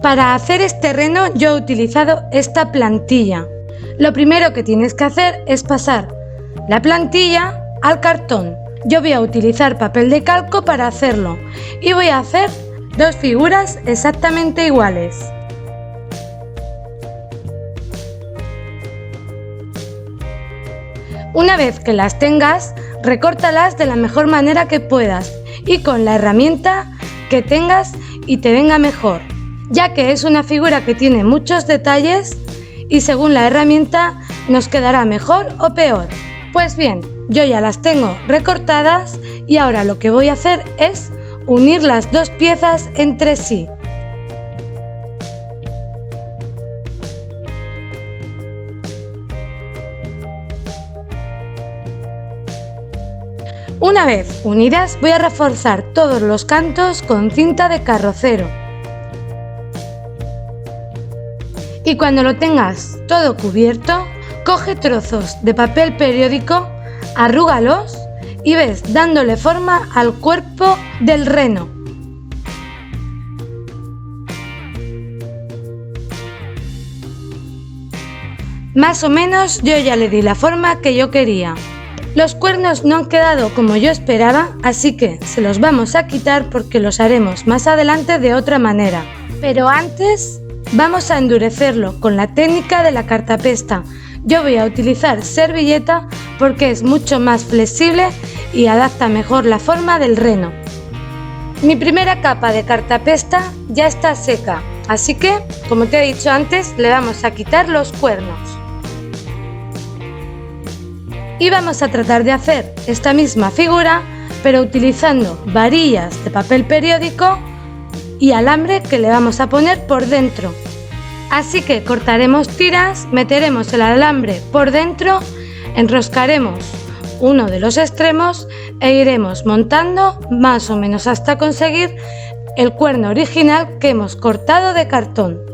Para hacer este reno yo he utilizado esta plantilla. Lo primero que tienes que hacer es pasar la plantilla al cartón. Yo voy a utilizar papel de calco para hacerlo y voy a hacer dos figuras exactamente iguales. Una vez que las tengas, recórtalas de la mejor manera que puedas y con la herramienta que tengas y te venga mejor, ya que es una figura que tiene muchos detalles y según la herramienta nos quedará mejor o peor. Pues bien, yo ya las tengo recortadas y ahora lo que voy a hacer es unir las dos piezas entre sí. Una vez unidas voy a reforzar todos los cantos con cinta de carrocero. Y cuando lo tengas todo cubierto, coge trozos de papel periódico, arrúgalos y ves dándole forma al cuerpo del reno. Más o menos yo ya le di la forma que yo quería. Los cuernos no han quedado como yo esperaba, así que se los vamos a quitar porque los haremos más adelante de otra manera. Pero antes vamos a endurecerlo con la técnica de la cartapesta. Yo voy a utilizar servilleta porque es mucho más flexible y adapta mejor la forma del reno. Mi primera capa de cartapesta ya está seca, así que, como te he dicho antes, le vamos a quitar los cuernos. Y vamos a tratar de hacer esta misma figura, pero utilizando varillas de papel periódico y alambre que le vamos a poner por dentro. Así que cortaremos tiras, meteremos el alambre por dentro, enroscaremos uno de los extremos e iremos montando más o menos hasta conseguir el cuerno original que hemos cortado de cartón.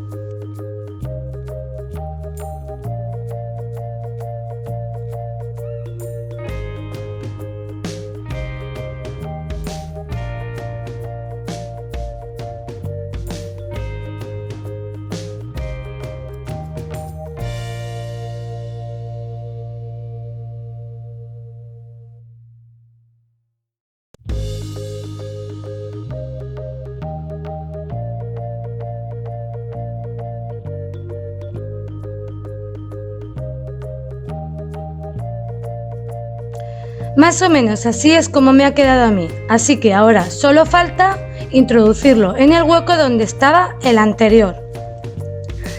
Más o menos así es como me ha quedado a mí, así que ahora solo falta introducirlo en el hueco donde estaba el anterior.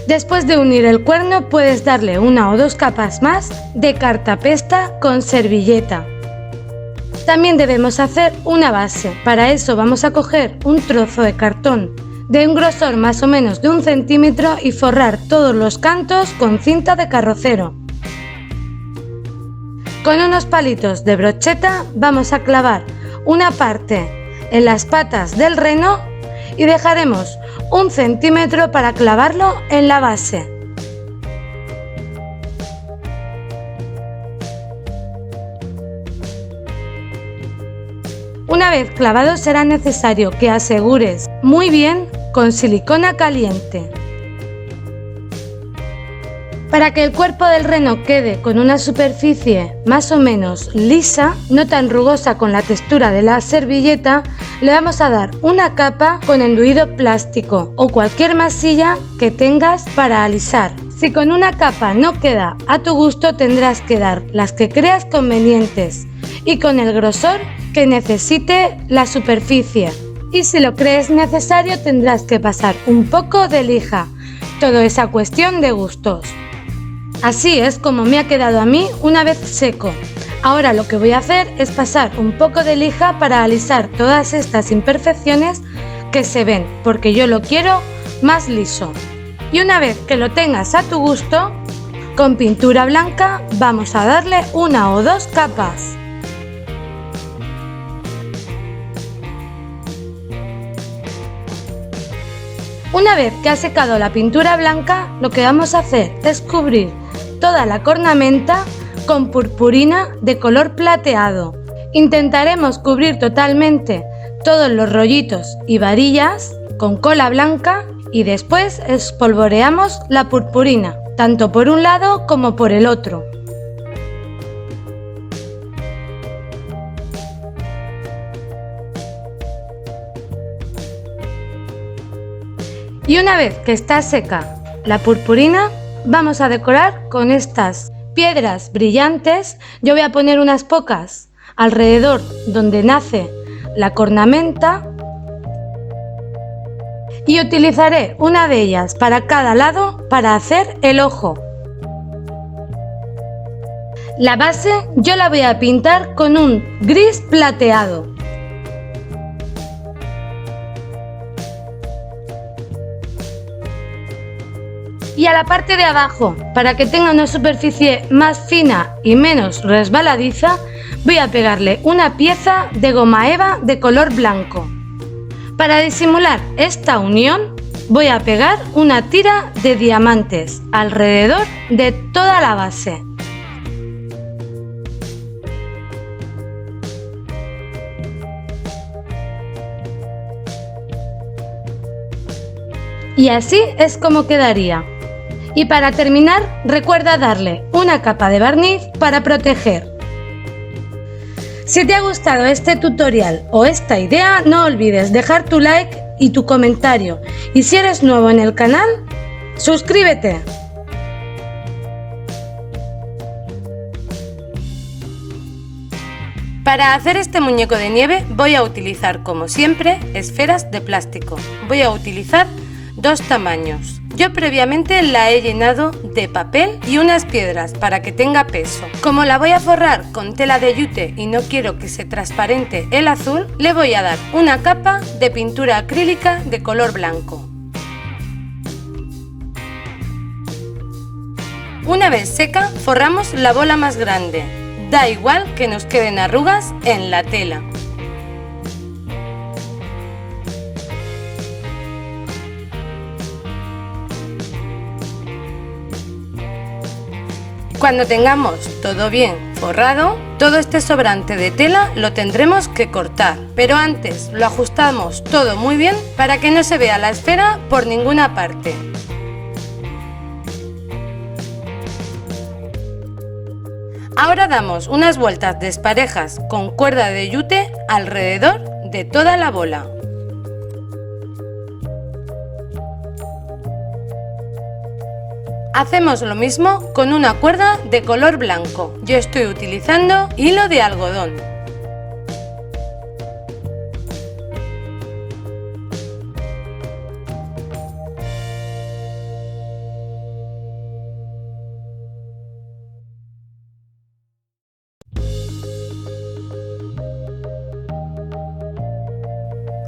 Después de unir el cuerno puedes darle una o dos capas más de cartapesta con servilleta. También debemos hacer una base, para eso vamos a coger un trozo de cartón de un grosor más o menos de 1 centímetro y forrar todos los cantos con cinta de carrocero. Con unos palitos de brocheta vamos a clavar una parte en las patas del reno y dejaremos 1 centímetro para clavarlo en la base. Una vez clavado será necesario que asegures muy bien con silicona caliente. Para que el cuerpo del reno quede con una superficie más o menos lisa, no tan rugosa con la textura de la servilleta, le vamos a dar una capa con enduido plástico o cualquier masilla que tengas para alisar. Si con una capa no queda a tu gusto, tendrás que dar las que creas convenientes y con el grosor que necesite la superficie. Y si lo crees necesario, tendrás que pasar un poco de lija. Todo es a cuestión de gustos. Así es como me ha quedado a mí una vez seco. Ahora lo que voy a hacer es pasar un poco de lija para alisar todas estas imperfecciones que se ven, porque yo lo quiero más liso. Y una vez que lo tengas a tu gusto, con pintura blanca vamos a darle una o dos capas. Una vez que ha secado la pintura blanca, lo que vamos a hacer es cubrir toda la cornamenta con purpurina de color plateado. Intentaremos cubrir totalmente todos los rollitos y varillas con cola blanca y después espolvoreamos la purpurina, tanto por un lado como por el otro. Y una vez que está seca la purpurina, vamos a decorar con estas piedras brillantes. Yo voy a poner unas pocas alrededor donde nace la cornamenta y utilizaré una de ellas para cada lado para hacer el ojo. La base yo la voy a pintar con un gris plateado. Y a la parte de abajo, para que tenga una superficie más fina y menos resbaladiza, voy a pegarle una pieza de goma eva de color blanco. Para disimular esta unión, voy a pegar una tira de diamantes alrededor de toda la base. Y así es como quedaría. Y para terminar, recuerda darle una capa de barniz para proteger. Si te ha gustado este tutorial o esta idea, no olvides dejar tu like y tu comentario. Y si eres nuevo en el canal, suscríbete. Para hacer este muñeco de nieve voy a utilizar, como siempre, esferas de plástico. Voy a utilizar dos tamaños. Yo previamente la he llenado de papel y unas piedras para que tenga peso. Como la voy a forrar con tela de yute y no quiero que se transparente el azul, le voy a dar una capa de pintura acrílica de color blanco. Una vez seca, forramos la bola más grande. Da igual que nos queden arrugas en la tela. Cuando tengamos todo bien forrado, todo este sobrante de tela lo tendremos que cortar, pero antes lo ajustamos todo muy bien para que no se vea la esfera por ninguna parte. Ahora damos unas vueltas desparejas con cuerda de yute alrededor de toda la bola. Hacemos lo mismo con una cuerda de color blanco. Yo estoy utilizando hilo de algodón.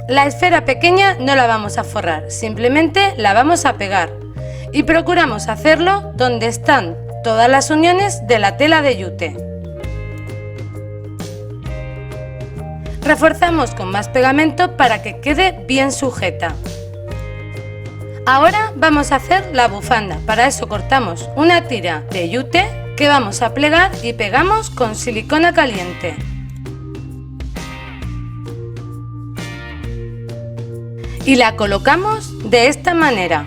La esfera pequeña no la vamos a forrar, simplemente la vamos a pegar. Y procuramos hacerlo donde están todas las uniones de la tela de yute. Reforzamos con más pegamento para que quede bien sujeta. Ahora vamos a hacer la bufanda. Para eso cortamos una tira de yute que vamos a plegar y pegamos con silicona caliente. Y la colocamos de esta manera.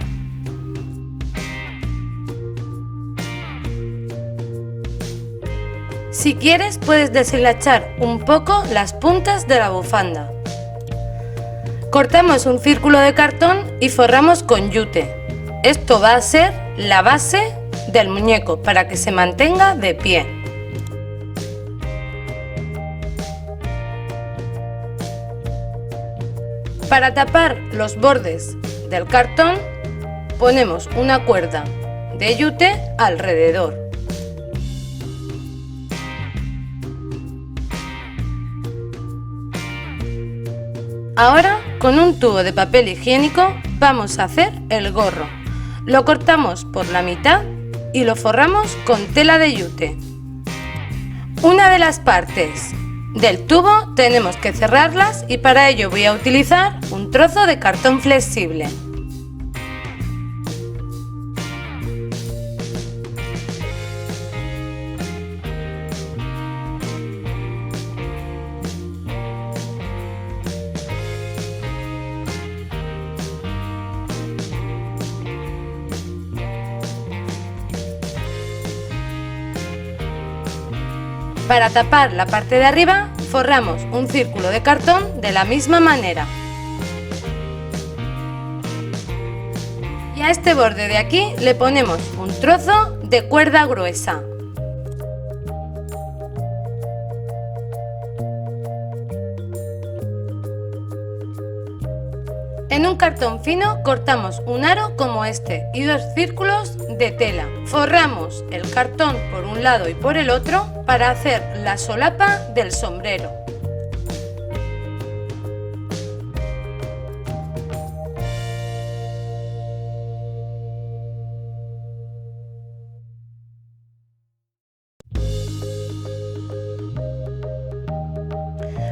Si quieres, puedes deshilachar un poco las puntas de la bufanda. Cortamos un círculo de cartón y forramos con yute. Esto va a ser la base del muñeco para que se mantenga de pie. Para tapar los bordes del cartón, ponemos una cuerda de yute alrededor. Ahora, con un tubo de papel higiénico vamos a hacer el gorro. Lo cortamos por la mitad y lo forramos con tela de yute. Una de las partes del tubo tenemos que cerrarlas y para ello voy a utilizar un trozo de cartón flexible. Para tapar la parte de arriba, forramos un círculo de cartón de la misma manera. Y a este borde de aquí le ponemos un trozo de cuerda gruesa. En un cartón fino cortamos un aro como este y 2 círculos de tela. Forramos el cartón por un lado y por el otro para hacer la solapa del sombrero.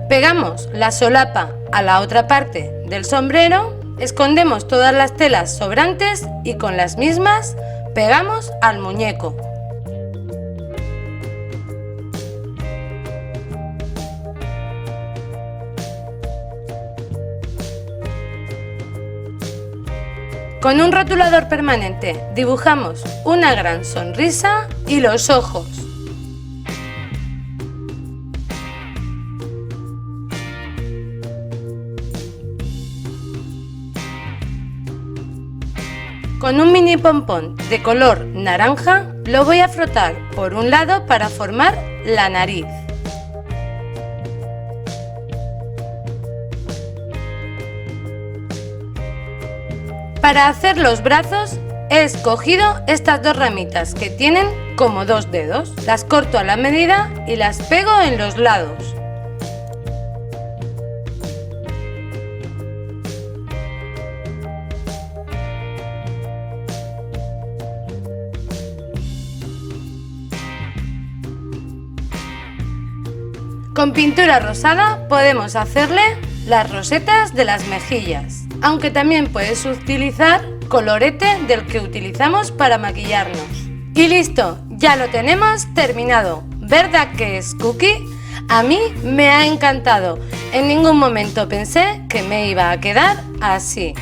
Pegamos la solapa a la otra parte del sombrero, escondemos todas las telas sobrantes y con las mismas pegamos al muñeco. Con un rotulador permanente dibujamos una gran sonrisa y los ojos. Con un mini pompón de color naranja lo voy a frotar por un lado para formar la nariz. Para hacer los brazos he escogido estas 2 ramitas que tienen como 2 dedos. Las corto a la medida y las pego en los lados. Con pintura rosada podemos hacerle las rosetas de las mejillas, aunque también puedes utilizar colorete del que utilizamos para maquillarnos. Y listo, ya lo tenemos terminado. ¿Verdad que es cookie? A mí me ha encantado. En ningún momento pensé que me iba a quedar así.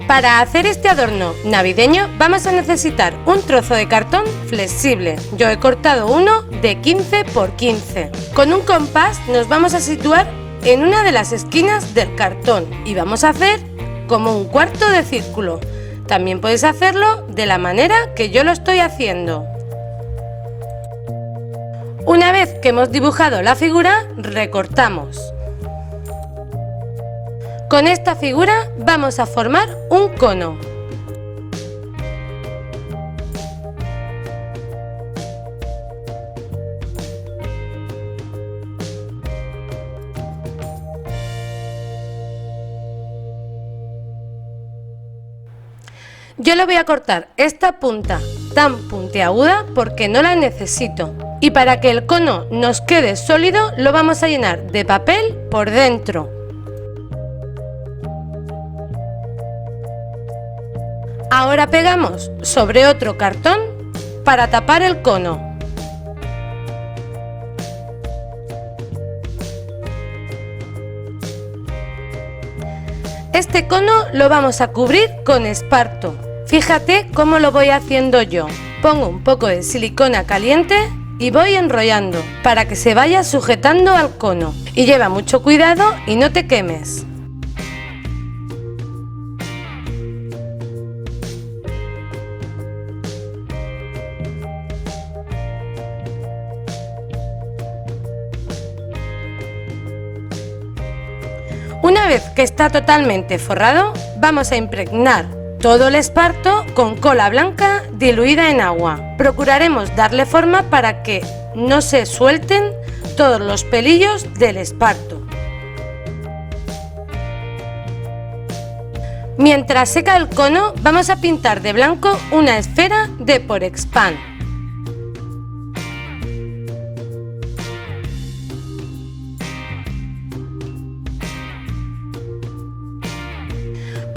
Para hacer este adorno navideño vamos a necesitar un trozo de cartón flexible. Yo he cortado uno de 15 por 15. Con un compás nos vamos a situar en una de las esquinas del cartón y vamos a hacer como un cuarto de círculo. También puedes hacerlo de la manera que yo lo estoy haciendo. Una vez que hemos dibujado la figura, recortamos. Con esta figura vamos a formar un cono. Yo le voy a cortar esta punta tan puntiaguda porque no la necesito. Y para que el cono nos quede sólido lo vamos a llenar de papel por dentro. Ahora pegamos sobre otro cartón para tapar el cono. Este cono lo vamos a cubrir con esparto. Fíjate cómo lo voy haciendo yo. Pongo un poco de silicona caliente y voy enrollando para que se vaya sujetando al cono. Y lleva mucho cuidado y no te quemes. Una vez que está totalmente forrado, vamos a impregnar todo el esparto con cola blanca diluida en agua. Procuraremos darle forma para que no se suelten todos los pelillos del esparto. Mientras seca el cono, vamos a pintar de blanco una esfera de Porexpan.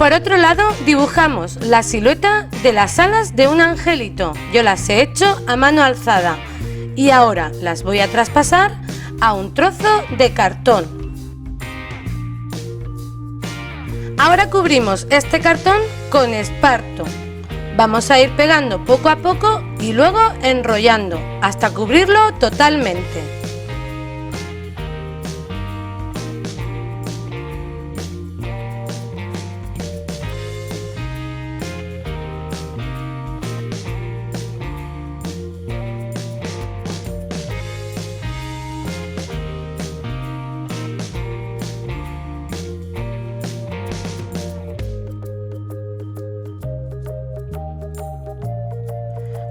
Por otro lado, dibujamos la silueta de las alas de un angelito. Yo las he hecho a mano alzada y ahora las voy a traspasar a un trozo de cartón. Ahora cubrimos este cartón con esparto. Vamos a ir pegando poco a poco y luego enrollando hasta cubrirlo totalmente.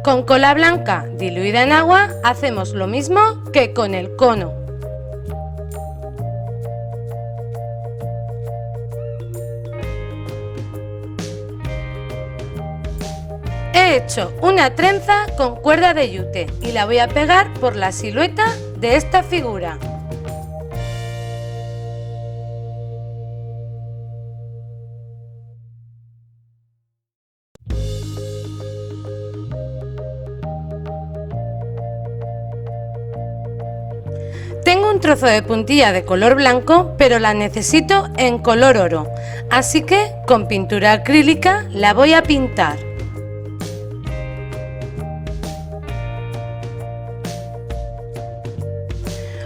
Con cola blanca diluida en agua hacemos lo mismo que con el cono. He hecho una trenza con cuerda de yute y la voy a pegar por la silueta de esta figura. Tengo un trozo de puntilla de color blanco, pero la necesito en color oro, así que con pintura acrílica la voy a pintar.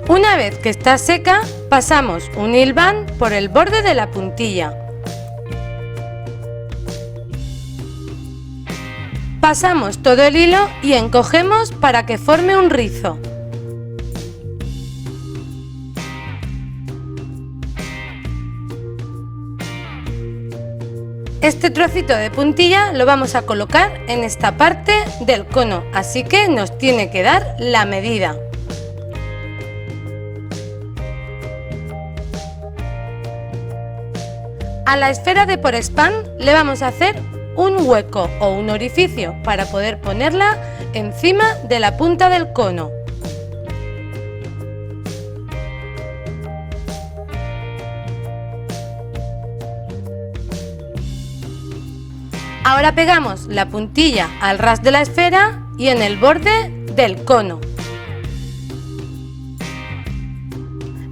Una vez que está seca, pasamos un hilván por el borde de la puntilla. Pasamos todo el hilo y encogemos para que forme un rizo. Este trocito de puntilla lo vamos a colocar en esta parte del cono, así que nos tiene que dar la medida. A la esfera de Por Spam le vamos a hacer un hueco o un orificio para poder ponerla encima de la punta del cono. Ahora pegamos la puntilla al ras de la esfera y en el borde del cono.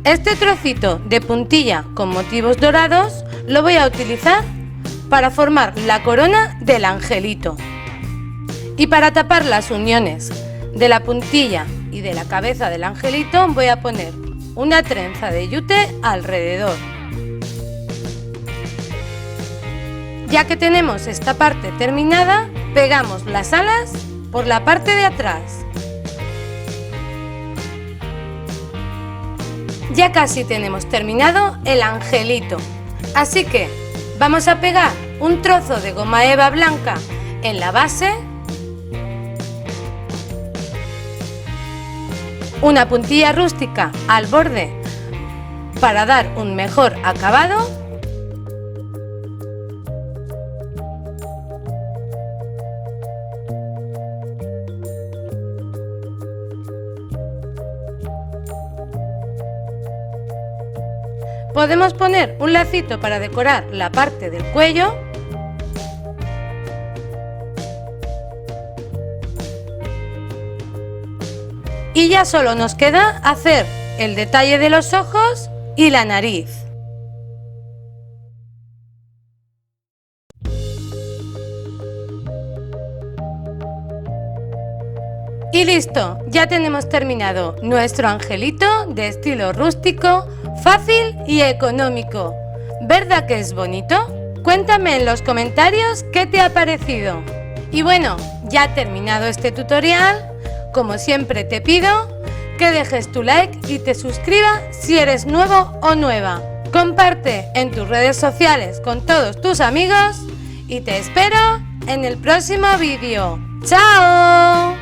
Este trocito de puntilla con motivos dorados lo voy a utilizar para formar la corona del angelito. Y para tapar las uniones de la puntilla y de la cabeza del angelito voy a poner una trenza de yute alrededor. Ya que tenemos esta parte terminada, pegamos las alas por la parte de atrás. Ya casi tenemos terminado el angelito, así que vamos a pegar un trozo de goma eva blanca en la base, una puntilla rústica al borde para dar un mejor acabado. Podemos poner un lacito para decorar la parte del cuello. Y ya solo nos queda hacer el detalle de los ojos y la nariz. Y listo, ya tenemos terminado nuestro angelito de estilo rústico, fácil y económico. ¿Verdad que es bonito? Cuéntame en los comentarios qué te ha parecido. Y bueno, ya terminado este tutorial, como siempre te pido que dejes tu like y te suscribas si eres nuevo o nueva. Comparte en tus redes sociales con todos tus amigos y te espero en el próximo vídeo. ¡Chao!